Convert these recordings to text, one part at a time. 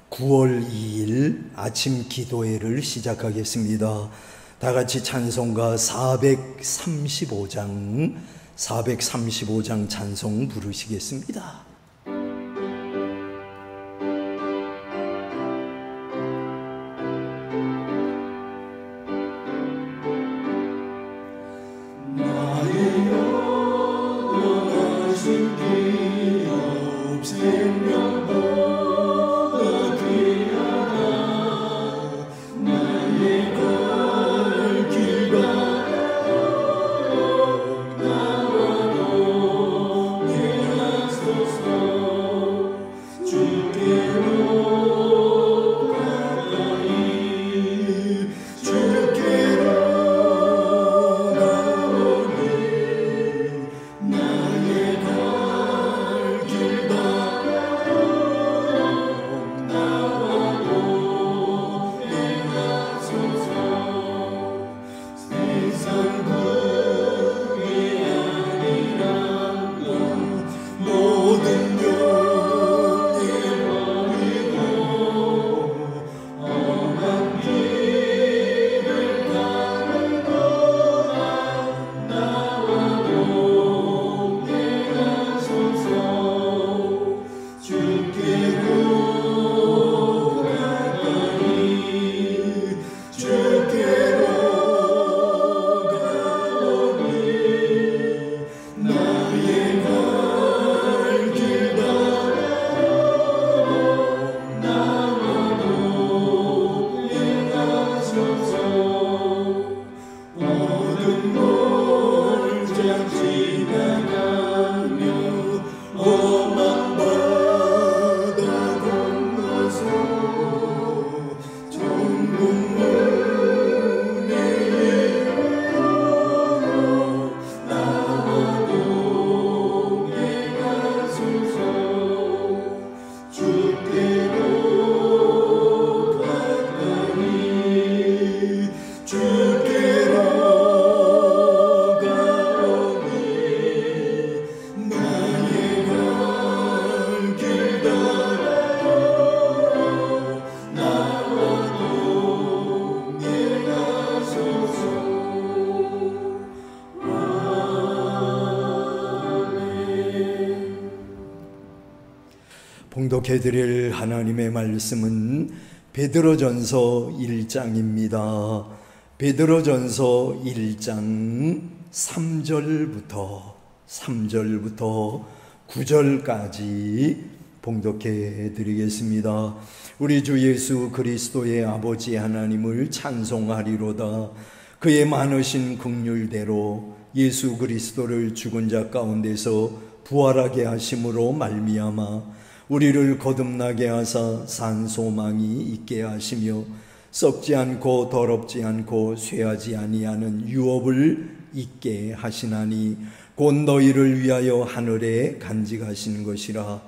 9월 2일 아침 기도회를 시작하겠습니다. 다 같이 찬송가 435장 찬송 부르시겠습니다. 봉독해드릴 하나님의 말씀은 베드로전서 1장입니다. 베드로전서 1장 3절부터 9절까지 봉독해드리겠습니다. 우리 주 예수 그리스도의 아버지 하나님을 찬송하리로다. 그의 많으신 긍휼대로 예수 그리스도를 죽은 자 가운데서 부활하게 하심으로 말미암아 우리를 거듭나게 하사 산 소망이 있게 하시며 썩지 않고 더럽지 않고 쇠하지 아니하는 유업을 있게 하시나니 곧 너희를 위하여 하늘에 간직하신 것이라.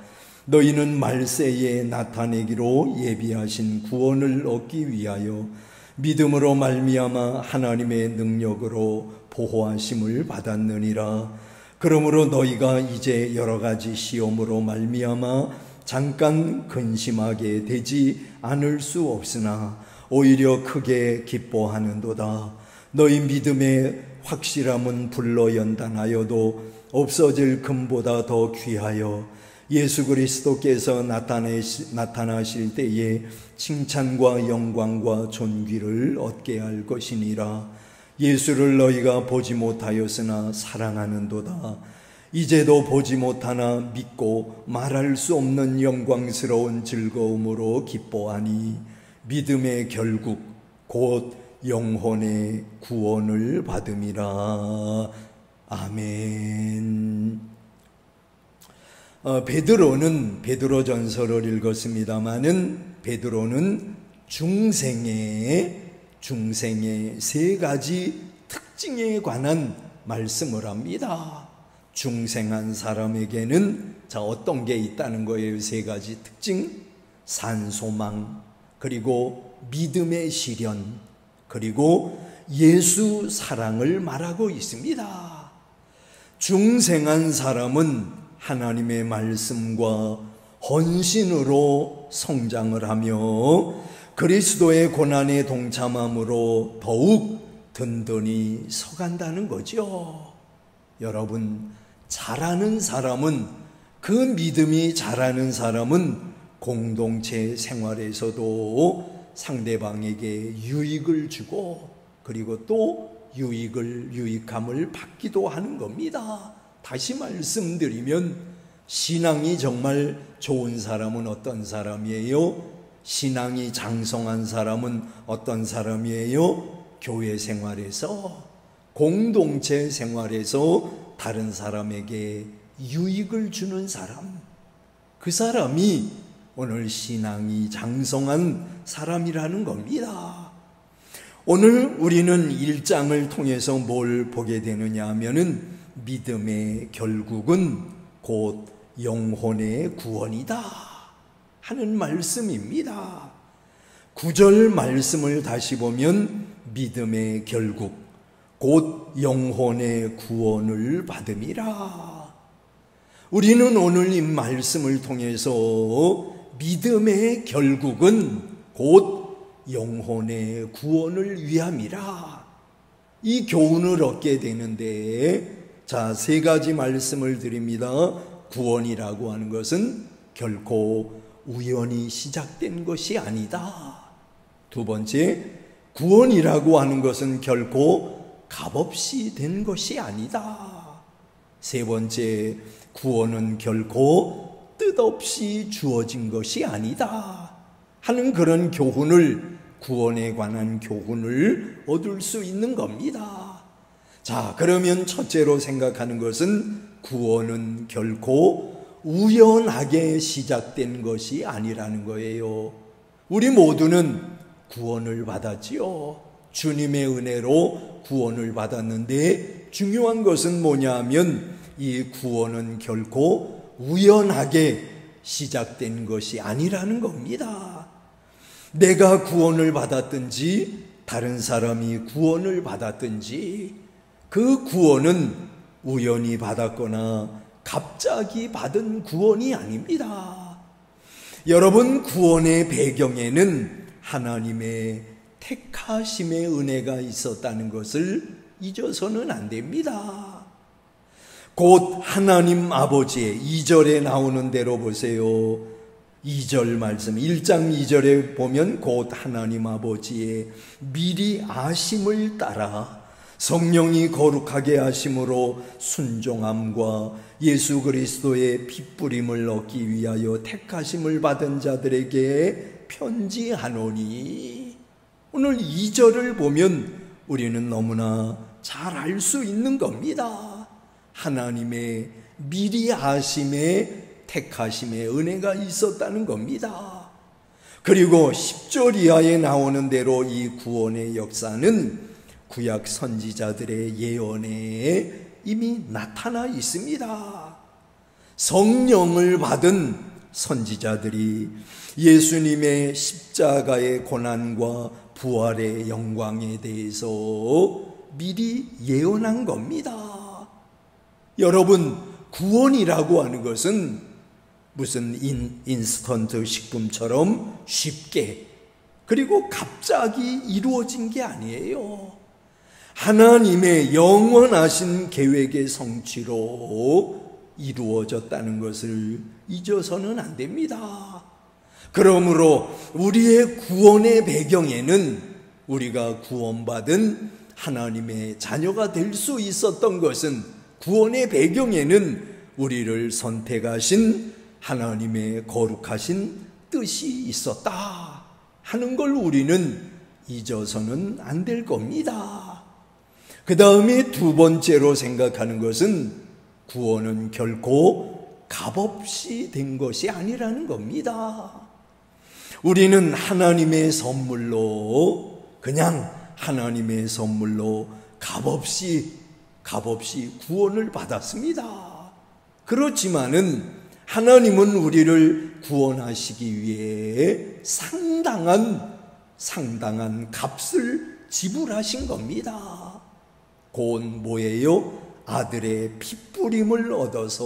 너희는 말세에 나타내기로 예비하신 구원을 얻기 위하여 믿음으로 말미암아 하나님의 능력으로 보호하심을 받았느니라. 그러므로 너희가 이제 여러 가지 시험으로 말미암아 잠깐 근심하게 되지 않을 수 없으나 오히려 크게 기뻐하는도다. 너희 믿음의 확실함은 불러 연단하여도 없어질 금보다 더 귀하여 예수 그리스도께서 나타나실 때에 칭찬과 영광과 존귀를 얻게 할 것이니라. 예수를 너희가 보지 못하였으나 사랑하는도다. 이제도 보지 못하나 믿고 말할 수 없는 영광스러운 즐거움으로 기뻐하니 믿음의 결국 곧 영혼의 구원을 받음이라. 아멘. 베드로전서를 읽었습니다마는 베드로는 중생의 세 가지 특징에 관한 말씀을 합니다. 중생한 사람에게는 어떤 게 있다는 거예요? 세 가지 특징: 산소망, 그리고 믿음의 시련, 그리고 예수 사랑을 말하고 있습니다. 중생한 사람은 하나님의 말씀과 헌신으로 성장을 하며 그리스도의 고난에 동참함으로 더욱 든든히 서간다는 거죠. 여러분, 잘하는 사람은, 그 믿음이 잘하는 사람은 공동체 생활에서도 상대방에게 유익을 주고, 그리고 또 유익함을 받기도 하는 겁니다. 다시 말씀드리면 신앙이 정말 좋은 사람은 어떤 사람이에요? 신앙이 장성한 사람은 어떤 사람이에요? 교회 생활에서, 공동체 생활에서 다른 사람에게 유익을 주는 사람, 그 사람이 오늘 신앙이 장성한 사람이라는 겁니다. 오늘 우리는 1장을 통해서 뭘 보게 되느냐 하면은 믿음의 결국은 곧 영혼의 구원이다 하는 말씀입니다. 9절 말씀을 다시 보면 믿음의 결국 곧 영혼의 구원을 받음이라. 우리는 오늘 이 말씀을 통해서 믿음의 결국은 곧 영혼의 구원을 위함이라, 이 교훈을 얻게 되는데, 자, 세 가지 말씀을 드립니다. 구원이라고 하는 것은 결코 우연히 시작된 것이 아니다. 두 번째, 구원이라고 하는 것은 결코 값없이 된 것이 아니다. 세 번째, 구원은 결코 뜻없이 주어진 것이 아니다 하는 그런 교훈을, 구원에 관한 교훈을 얻을 수 있는 겁니다. 자, 그러면 첫째로 생각하는 것은 구원은 결코 우연하게 시작된 것이 아니라는 거예요. 우리 모두는 구원을 받았지요. 주님의 은혜로 구원을 받았는데 중요한 것은 뭐냐 하면 이 구원은 결코 우연하게 시작된 것이 아니라는 겁니다. 내가 구원을 받았든지 다른 사람이 구원을 받았든지 그 구원은 우연히 받았거나 갑자기 받은 구원이 아닙니다. 여러분, 구원의 배경에는 하나님의 택하심의 은혜가 있었다는 것을 잊어서는 안 됩니다. 곧 하나님 아버지의, 2절에 나오는 대로 보세요. 2절 말씀, 1장 2절에 보면 곧 하나님 아버지의 미리 아심을 따라 성령이 거룩하게 하심으로 순종함과 예수 그리스도의 핏부림을 얻기 위하여 택하심을 받은 자들에게 편지하노니. 오늘 2절을 보면 우리는 너무나 잘 알 수 있는 겁니다. 하나님의 미리 아심의 택하심의 은혜가 있었다는 겁니다. 그리고 10절 이하에 나오는 대로 이 구원의 역사는 구약 선지자들의 예언에 이미 나타나 있습니다. 성령을 받은 선지자들이 예수님의 십자가의 고난과 부활의 영광에 대해서 미리 예언한 겁니다. 여러분, 구원이라고 하는 것은 무슨 인스턴트 식품처럼 쉽게 그리고 갑자기 이루어진 게 아니에요. 하나님의 영원하신 계획의 성취로 이루어졌다는 것을 잊어서는 안 됩니다. 그러므로 우리의 구원의 배경에는, 우리가 구원받은 하나님의 자녀가 될 수 있었던 것은, 구원의 배경에는 우리를 선택하신 하나님의 거룩하신 뜻이 있었다 하는 걸 우리는 잊어서는 안 될 겁니다. 그 다음에 두 번째로 생각하는 것은 구원은 결코 값없이 된 것이 아니라는 겁니다. 우리는 하나님의 선물로, 그냥 하나님의 선물로 값없이 구원을 받았습니다. 그렇지만은 하나님은 우리를 구원하시기 위해 상당한 값을 지불하신 겁니다. 곧 뭐예요? 아들의 핏부림을 얻어서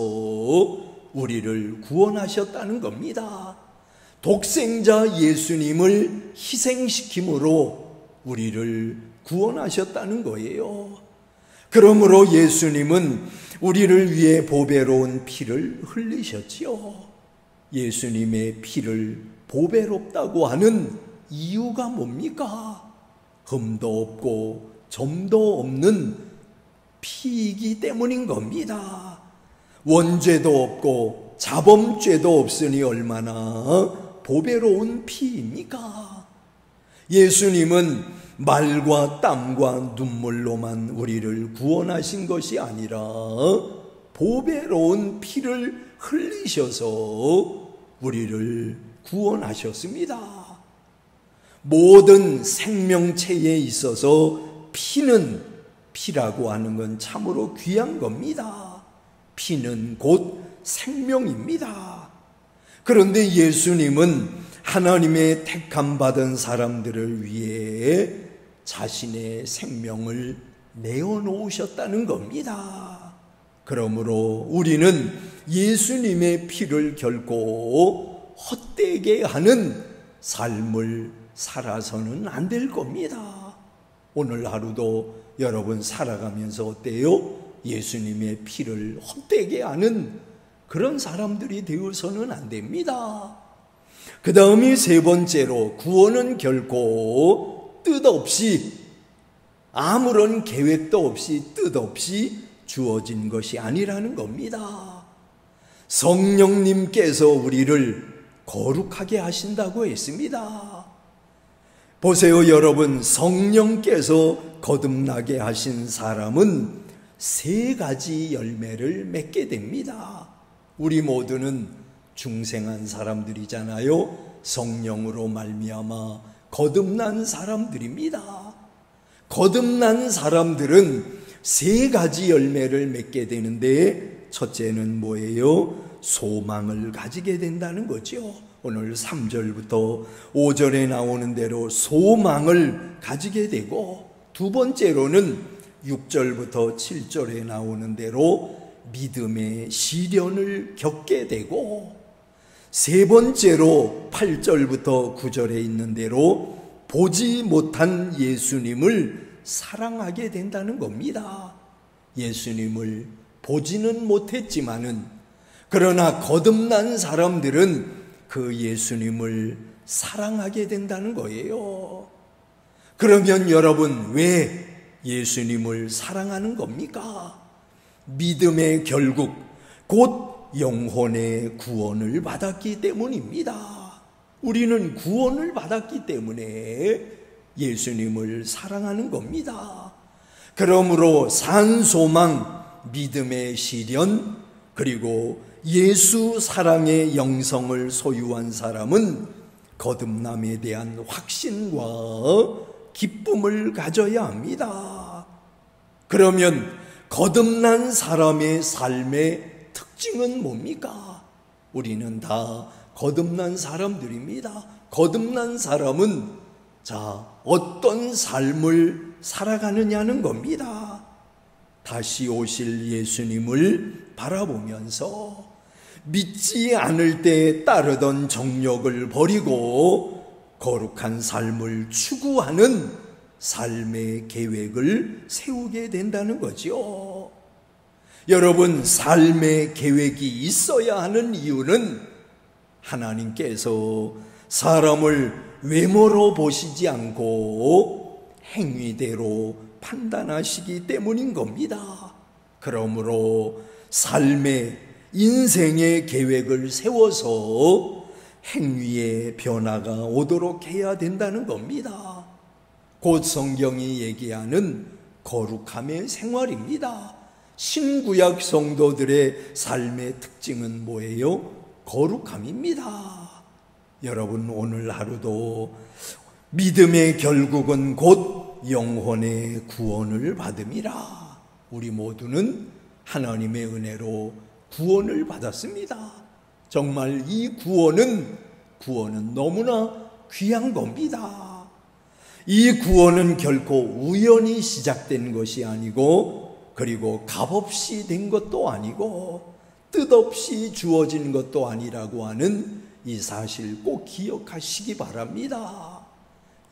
우리를 구원하셨다는 겁니다. 독생자 예수님을 희생시킴으로 우리를 구원하셨다는 거예요. 그러므로 예수님은 우리를 위해 보배로운 피를 흘리셨지요. 예수님의 피를 보배롭다고 하는 이유가 뭡니까? 흠도 없고 점도 없는 피이기 때문인 겁니다. 원죄도 없고 자범죄도 없으니 얼마나 보배로운 피입니까? 예수님은 말과 땀과 눈물로만 우리를 구원하신 것이 아니라 보배로운 피를 흘리셔서 우리를 구원하셨습니다. 모든 생명체에 있어서 피라고 하는 건 참으로 귀한 겁니다. 피는 곧 생명입니다. 그런데 예수님은 하나님의 택함 받은 사람들을 위해 자신의 생명을 내어놓으셨다는 겁니다. 그러므로 우리는 예수님의 피를 결코 헛되게 하는 삶을 살아서는 안 될 겁니다. 오늘 하루도 여러분 살아가면서 어때요? 예수님의 피를 헛되게 하는 그런 사람들이 되어서는 안 됩니다. 그 다음이 세 번째로, 구원은 결코 뜻없이, 아무런 계획도 없이 뜻없이 주어진 것이 아니라는 겁니다. 성령님께서 우리를 거룩하게 하신다고 했습니다. 보세요, 여러분. 성령께서 거듭나게 하신 사람은 세 가지 열매를 맺게 됩니다. 우리 모두는 중생한 사람들이잖아요. 성령으로 말미암아 거듭난 사람들입니다. 거듭난 사람들은 세 가지 열매를 맺게 되는데, 첫째는 뭐예요? 소망을 가지게 된다는 거죠. 오늘 3절부터 5절에 나오는 대로 소망을 가지게 되고, 두 번째로는 6절부터 7절에 나오는 대로 믿음의 시련을 겪게 되고, 세 번째로 8절부터 9절에 있는 대로 보지 못한 예수님을 사랑하게 된다는 겁니다. 예수님을 보지는 못했지만은, 그러나 거듭난 사람들은 그 예수님을 사랑하게 된다는 거예요. 그러면 여러분, 왜 예수님을 사랑하는 겁니까? 믿음의 결국, 곧 영혼의 구원을 받았기 때문입니다. 우리는 구원을 받았기 때문에 예수님을 사랑하는 겁니다. 그러므로 산소망, 믿음의 시련, 그리고 예수 사랑의 영성을 소유한 사람은 거듭남에 대한 확신과 기쁨을 가져야 합니다. 그러면 거듭난 사람의 삶의 특징은 뭡니까? 우리는 다 거듭난 사람들입니다. 거듭난 사람은 어떤 삶을 살아가느냐는 겁니다. 다시 오실 예수님을 바라보면서 믿지 않을 때 따르던 정욕을 버리고 거룩한 삶을 추구하는 삶의 계획을 세우게 된다는 거죠. 여러분, 삶의 계획이 있어야 하는 이유는 하나님께서 사람을 외모로 보시지 않고 행위대로 판단하시기 때문인 겁니다. 그러므로 삶의, 인생의 계획을 세워서 행위의 변화가 오도록 해야 된다는 겁니다. 곧 성경이 얘기하는 거룩함의 생활입니다. 신구약 성도들의 삶의 특징은 뭐예요? 거룩함입니다. 여러분, 오늘 하루도 믿음의 결국은 곧 영혼의 구원을 받음이라. 우리 모두는 하나님의 은혜로 구원을 받았습니다. 정말 이 구원은 너무나 귀한 겁니다. 이 구원은 결코 우연히 시작된 것이 아니고, 그리고 값없이 된 것도 아니고, 뜻없이 주어진 것도 아니라고 하는 이 사실 꼭 기억하시기 바랍니다.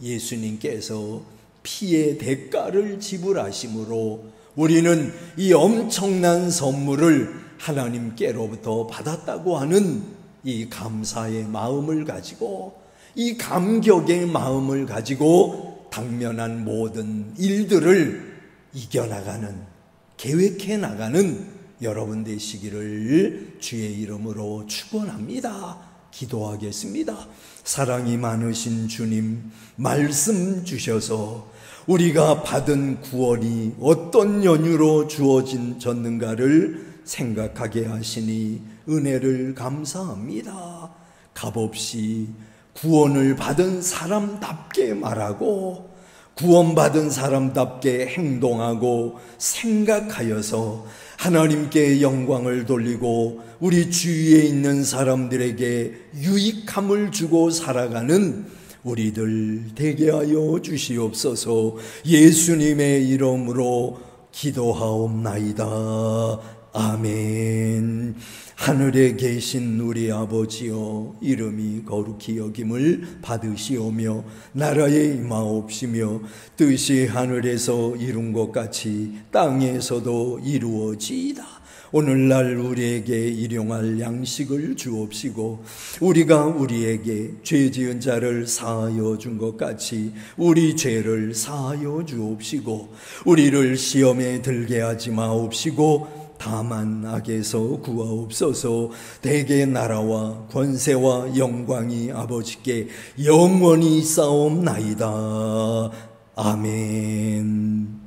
예수님께서 피의 대가를 지불하심으로 우리는 이 엄청난 선물을 하나님께로부터 받았다고 하는 이 감사의 마음을 가지고, 이 감격의 마음을 가지고 당면한 모든 일들을 이겨나가는, 계획해 나가는 여러분 되시기를 주의 이름으로 축원합니다. 기도하겠습니다. 사랑이 많으신 주님, 말씀 주셔서 우리가 받은 구원이 어떤 연유로 주어졌는가를 생각하게 하시니 은혜를 감사합니다. 값없이 구원을 받은 사람답게 말하고 구원받은 사람답게 행동하고 생각하여서 하나님께 영광을 돌리고 우리 주위에 있는 사람들에게 유익함을 주고 살아가는 우리들 되게 하여 주시옵소서. 예수님의 이름으로 기도하옵나이다. 아멘. 하늘에 계신 우리 아버지여, 이름이 거룩히 여김을 받으시오며 나라에 임하옵시며 뜻이 하늘에서 이룬 것 같이 땅에서도 이루어지이다. 오늘날 우리에게 일용할 양식을 주옵시고 우리가 우리에게 죄 지은 자를 사하여 준 것 같이 우리 죄를 사하여 주옵시고 우리를 시험에 들게 하지 마옵시고 다만 악에서 구하옵소서. 대개 나라와 권세와 영광이 아버지께 영원히 쌓옵나이다. 아멘.